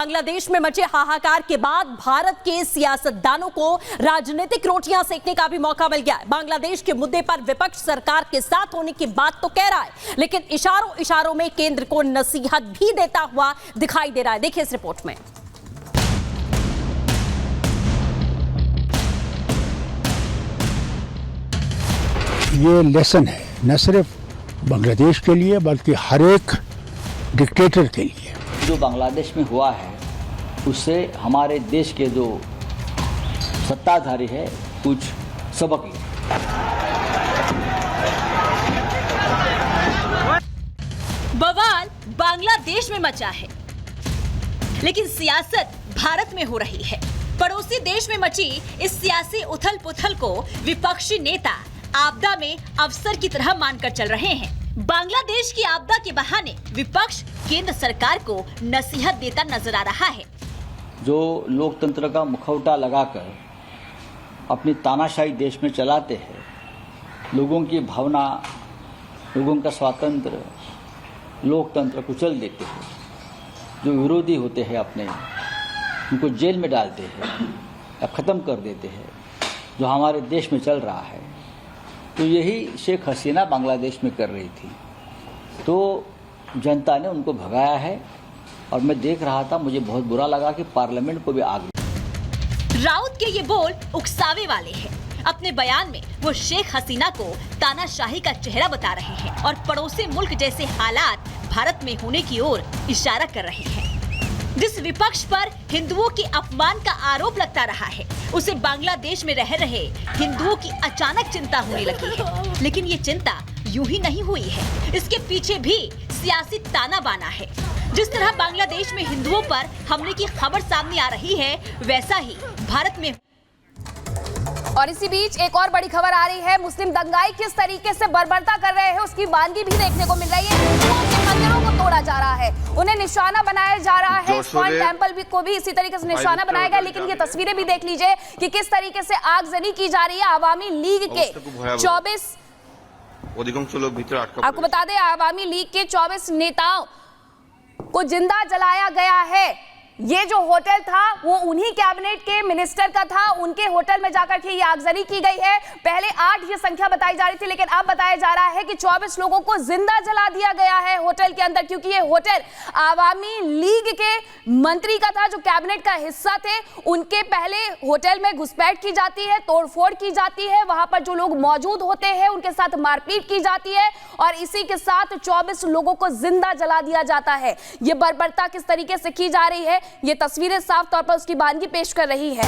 बांग्लादेश में मचे हाहाकार के बाद भारत के सियासतदानों को राजनीतिक रोटियां सेकने का भी मौका मिल गया है। बांग्लादेश के मुद्दे पर विपक्ष सरकार के साथ होने की बात तो कह रहा है, लेकिन इशारों इशारों में केंद्र को नसीहत भी देता हुआ दिखाई दे रहा है। देखिए इस रिपोर्ट में। ये लेसन है न सिर्फ बांग्लादेश के लिए बल्कि हर एक डिक्टेटर के लिए। जो बांग्लादेश में हुआ है उससे हमारे देश के जो सत्ताधारी है कुछ सबक ले। बवाल बांग्लादेश में मचा है, लेकिन सियासत भारत में हो रही है। पड़ोसी देश में मची इस सियासी उथल पुथल को विपक्षी नेता आपदा में अवसर की तरह मानकर चल रहे हैं। बांग्लादेश की आपदा के बहाने विपक्ष केंद्र सरकार को नसीहत देता नजर आ रहा है। जो लोकतंत्र का मुखौटा लगाकर अपनी तानाशाही देश में चलाते हैं, लोगों की भावना, लोगों का स्वातंत्र, लोकतंत्र कुचल देते हैं। जो विरोधी होते हैं अपने उनको जेल में डालते हैं या ख़त्म कर देते हैं। जो हमारे देश में चल रहा है तो यही शेख हसीना बांग्लादेश में कर रही थी, तो जनता ने उनको भगाया है। और मैं देख रहा था, मुझे बहुत बुरा लगा कि पार्लियामेंट को भी आग। राउत के ये बोल उकसावे वाले हैं। अपने बयान में वो शेख हसीना को तानाशाही का चेहरा बता रहे हैं और पड़ोसी मुल्क जैसे हालात भारत में होने की ओर इशारा कर रहे हैं। जिस विपक्ष पर हिंदुओं के अपमान का आरोप लगता रहा है, उसे बांग्लादेश में रह रहे हिंदुओं की अचानक चिंता होने लगी है। लेकिन ये चिंता यूं ही नहीं हुई है, इसके पीछे भी सियासी ताना बाना है। जिस तरह बांग्लादेश में हिंदुओं पर हमले की खबर सामने आ रही है, वैसा ही भारत में। और इसी बीच एक और बड़ी खबर आ रही है। मुस्लिम दंगाई किस तरीके से बर्बरता कर रहे हैं उसकी वानगी भी देखने को मिल रही है। मंदिरों को तोड़ा जा रहा है, उन्हें निशाना बनाया जा रहा है। इस्कॉन टेम्पल को भी इसी तरीके से निशाना बनाया गया। लेकिन ये तस्वीरें भी देख लीजिए कि किस तरीके से आगजनी की जा रही है। आवामी लीग के 24 आपको बता दें, आवामी लीग के 24 नेताओं को जिंदा जलाया गया है। ये जो होटल था वो उन्हीं कैबिनेट के मिनिस्टर का था, उनके होटल में जाकर के ये आगजनी की गई है। पहले 8 ये संख्या बताई जा रही थी, लेकिन अब बताया जा रहा है कि 24 लोगों को जिंदा जला दिया गया है होटल के अंदर, क्योंकि ये होटल आवामी लीग के मंत्री का था जो कैबिनेट का हिस्सा थे। उनके पहले होटल में घुसपैठ की जाती है, तोड़फोड़ की जाती है, वहां पर जो लोग मौजूद होते हैं उनके साथ मारपीट की जाती है और इसी के साथ 24 लोगों को जिंदा जला दिया जाता है। ये बर्बरता किस तरीके से की जा रही है, ये तस्वीरें साफ तौर पर उसकी वानगी पेश कर रही है।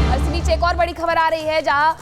और इस बीच एक और बड़ी खबर आ रही है, जहां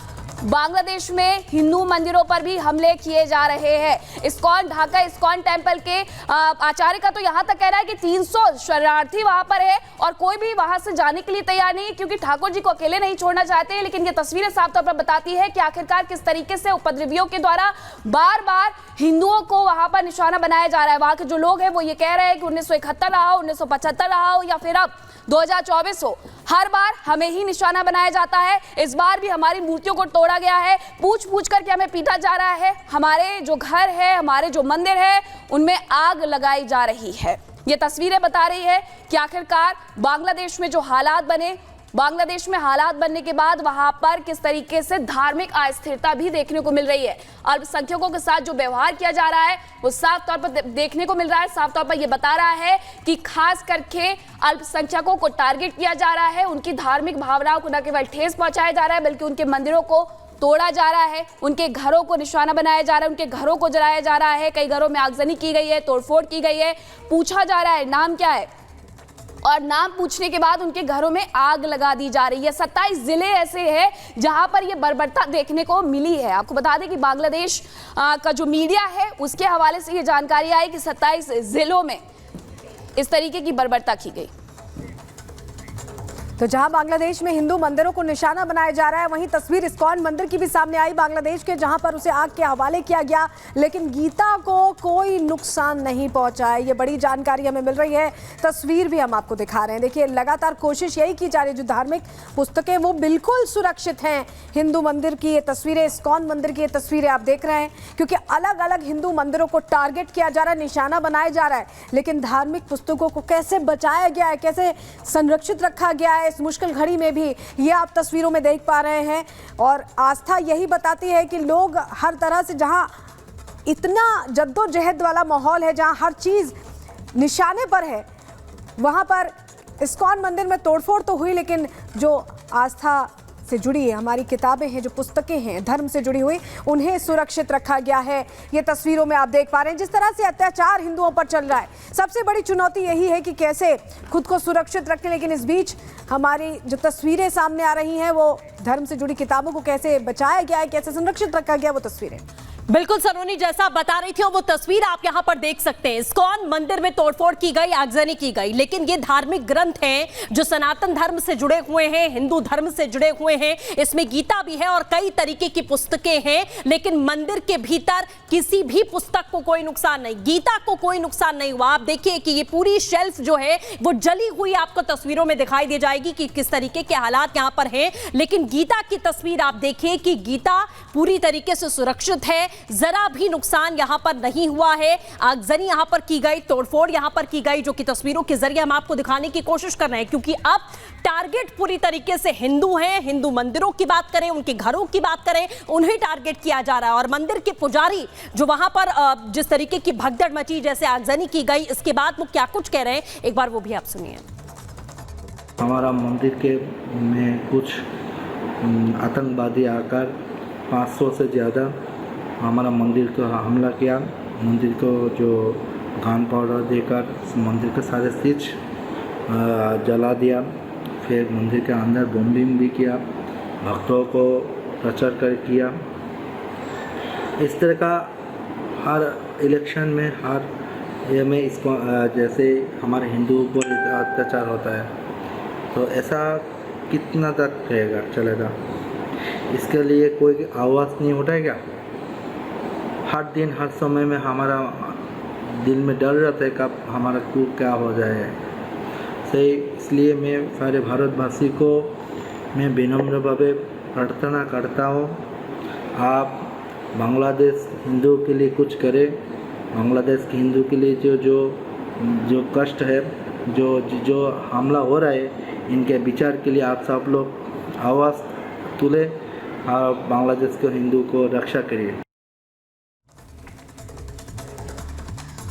बांग्लादेश में हिंदू मंदिरों पर भी हमले किए जा रहे हैं। इस्कॉन ढाका इस्कॉन टेम्पल के आचार्य का तो यहां तक कह रहा है कि 300 शरणार्थी वहां पर है और कोई भी वहां से जाने के लिए तैयार नहीं है, क्योंकि ठाकुर जी को अकेले नहीं छोड़ना चाहते हैं। लेकिन ये तस्वीरें साफ तौर पर बताती है कि आखिरकार किस तरीके से उपद्रवियों के द्वारा बार बार हिंदुओं को वहां पर निशाना बनाया जा रहा है। वहां के जो लोग हैं वो ये कह रहे हैं कि 1971 रहा हो, 1975 रहा हो या फिर अब 2024 हो, हर बार हमें ही निशाना बनाया जाता है। इस बार भी हमारी मूर्तियों को तोड़ा गया है, पूछ पूछ करके हमें पीटा जा रहा है, हमारे जो घर है, हमारे जो मंदिर है, उनमें आग लगाई जा रही है। ये तस्वीरें बता रही है कि आखिरकार बांग्लादेश में जो हालात बने, बांग्लादेश में हालात बनने के बाद वहां पर किस तरीके से धार्मिक अस्थिरता भी देखने को मिल रही है। अल्पसंख्यकों के साथ जो व्यवहार किया जा रहा है वो साफ तौर पर देखने को मिल रहा है। साफ तौर पर यह बता रहा है कि खास करके अल्पसंख्यकों को टारगेट किया जा रहा है, उनकी धार्मिक भावनाओं को न केवल ठेस पहुंचाया जा रहा है बल्कि उनके मंदिरों को तोड़ा जा रहा है, उनके घरों को निशाना बनाया जा रहा है, उनके घरों को जलाया जा रहा है। कई घरों में आगजनी की गई है, तोड़फोड़ की गई है, पूछा जा रहा है नाम क्या है और नाम पूछने के बाद उनके घरों में आग लगा दी जा रही है। 27 जिले ऐसे हैं जहां पर यह बर्बरता देखने को मिली है। आपको बता दें कि बांग्लादेश का जो मीडिया है उसके हवाले से ये जानकारी आई कि 27 जिलों में इस तरीके की बर्बरता की गई। तो जहां बांग्लादेश में हिंदू मंदिरों को निशाना बनाया जा रहा है, वहीं तस्वीर इस्कॉन मंदिर की भी सामने आई बांग्लादेश के, जहां पर उसे आग के हवाले किया गया, लेकिन गीता को कोई नुकसान नहीं पहुंचा है। ये बड़ी जानकारी हमें मिल रही है। तस्वीर भी हम आपको दिखा रहे हैं। देखिए, लगातार कोशिश यही की जा रही है, जो धार्मिक पुस्तकें वो बिल्कुल सुरक्षित हैं। हिंदू मंदिर की ये तस्वीरें, इस्कॉन मंदिर की ये तस्वीरें आप देख रहे हैं, क्योंकि अलग अलग हिंदू मंदिरों को टारगेट किया जा रहा है, निशाना बनाया जा रहा है, लेकिन धार्मिक पुस्तकों को कैसे बचाया गया है, कैसे संरक्षित रखा गया है इस मुश्किल घड़ी में भी, ये आप तस्वीरों में देख पा रहे हैं। और आस्था यही बताती है कि लोग हर तरह से, जहां इतना जद्दोजहद वाला माहौल है, जहां हर चीज निशाने पर है, वहां पर इस्कॉन मंदिर में तोड़फोड़ तो हुई, लेकिन जो आस्था से जुड़ी है, हमारी किताबें हैं, जो पुस्तकें हैं धर्म से जुड़ी हुई, उन्हें सुरक्षित रखा गया है। ये तस्वीरों में आप देख पा रहे हैं जिस तरह से अत्याचार हिंदुओं पर चल रहा है। सबसे बड़ी चुनौती यही है कि कैसे खुद को सुरक्षित रखें, लेकिन इस बीच हमारी जो तस्वीरें सामने आ रही हैं, वो धर्म से जुड़ी किताबों को कैसे बचाया गया है, कैसे संरक्षित रखा गया, वो तस्वीरें। बिल्कुल सलोनी, जैसा आप बता रही थी वो तस्वीर आप यहां पर देख सकते हैं। इस्कॉन मंदिर में तोड़फोड़ की गई, आगजनी की गई, लेकिन ये धार्मिक ग्रंथ हैं जो सनातन धर्म से जुड़े हुए हैं, हिंदू धर्म से जुड़े हुए हैं। इसमें गीता भी है और कई तरीके की पुस्तकें हैं, लेकिन मंदिर के भीतर किसी भी पुस्तक को कोई नुकसान नहीं, गीता को कोई नुकसान नहीं हुआ। आप देखिए कि ये पूरी शेल्फ जो है वो जली हुई आपको तस्वीरों में दिखाई दे जाएगी कि किस तरीके के हालात यहां पर हैं, लेकिन गीता की तस्वीर आप देखिए कि गीता पूरी तरीके से सुरक्षित है, जरा भी नुकसान यहां पर नहीं हुआ है। आगजनी यहां पर की गई, तोड़फोड़ यहां पर की गई, जो कि तस्वीरों के जरिए हम आपको दिखाने की कोशिश कर रहे हैं, क्योंकि अब टारगेट पूरी तरीके से हिंदू हैं। हिंदू मंदिरों की बात करें, उनके घरों की बात करें, उन्हें टारगेट किया जा रहा है। और मंदिर के पुजारी जो वहां पर जिस तरीके की भगदड़ मची, जैसे आगजनी की गई, इसके बाद वो क्या कुछ कह रहे हैं, एक बार वो भी आप सुनिए। हमारा मंदिर के में कुछ आतंकवादी आकर 500 से ज़्यादा हमारा मंदिर को हमला किया। मंदिर को जो गन पाउडर देकर मंदिर के सारे स्विच जला दिया, फिर मंदिर के अंदर बॉम्बिंग भी किया, भक्तों को टॉर्चर कर किया। इस तरह का हर इलेक्शन में, हर ये में इसको जैसे हमारे हिंदुओं पर अत्याचार होता है, तो ऐसा कितना तक रहेगा, चलेगा? इसके लिए कोई आवाज़ नहीं उठाएगा? हर दिन हर समय में हमारा दिल में डर रहता है कब हमारा को क्या हो जाए। सही, इसलिए मैं सारे भारतवासी को मैं विनम्र भावे प्रार्थना करता हूँ, आप बांग्लादेश हिंदुओं के लिए कुछ करें। बांग्लादेश के हिंदू के लिए जो कष्ट है, जो हमला हो रहा है, इनके विचार के लिए आप सब लोग आवाज़ तुले और बांग्लादेश के हिंदू को रक्षा करिए।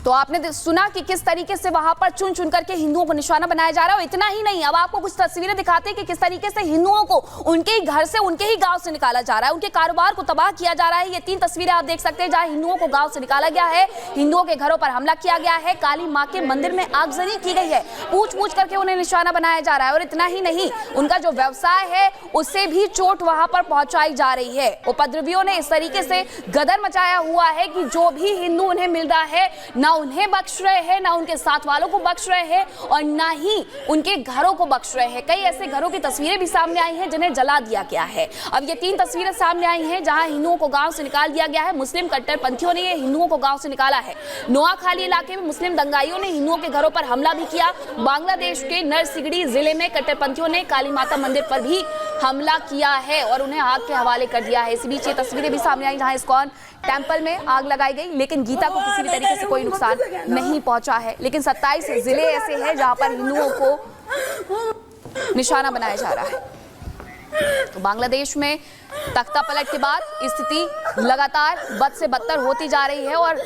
तो आपने सुना कि किस तरीके से वहां पर चुन चुन करके हिंदुओं को निशाना बनाया जा रहा है। और इतना ही नहीं, अब आपको कुछ तस्वीरें दिखाते हैं कि किस तरीके से हिंदुओं को उनके ही घर से, उनके ही गांव से निकाला जा रहा है, उनके कारोबार को तबाह किया जा रहा है। ये 3 तस्वीरें आप देख सकते हैं जहां हिंदुओं को गांव से निकाला गया है, हिंदुओं के घरों पर हमला किया गया है, काली मां के मंदिर में आगजनी की गई है, पूछ पूछ करके उन्हें निशाना बनाया जा रहा है। और इतना ही नहीं, उनका जो व्यवसाय है उससे भी चोट वहां पर पहुंचाई जा रही है। उपद्रवियों ने इस तरीके से गदर मचाया हुआ है कि जो भी हिंदू उन्हें मिल रहा है, ना उन्हें बख्श रहे हैं, ना उनके साथ वालों को बख्श रहे हैं, और ना ही उनके घरों को बख्श रहे हैं। कई ऐसे घरों की तस्वीरें भी सामने आई हैं जिन्हें जला दिया गया है। अब ये 3 तस्वीरें सामने आई हैं जहां हिंदुओं को गांव से निकाल दिया गया है। मुस्लिम कट्टरपंथियों ने ये हिंदुओं को गांव से निकाला है। नोआखाली इलाके में मुस्लिम दंगाइयों ने हिंदुओं के घरों पर हमला भी किया। बांग्लादेश के नरसिंगडी जिले में कट्टरपंथियों ने काली माता मंदिर पर भी हमला किया है और उन्हें आग के हवाले कर दिया है। इस बीच ये तस्वीरें भी सामने आई जहां इस्कॉन टेंपल में आग लगाई गई, लेकिन गीता को किसी भी तरीके से कोई नुकसान नहीं पहुंचा है। लेकिन 27 जिले ऐसे हैं जहां पर हिंदुओं को निशाना बनाया जा रहा है। तो बांग्लादेश में तख्ता पलट के बाद स्थिति लगातार बद से बदतर होती जा रही है और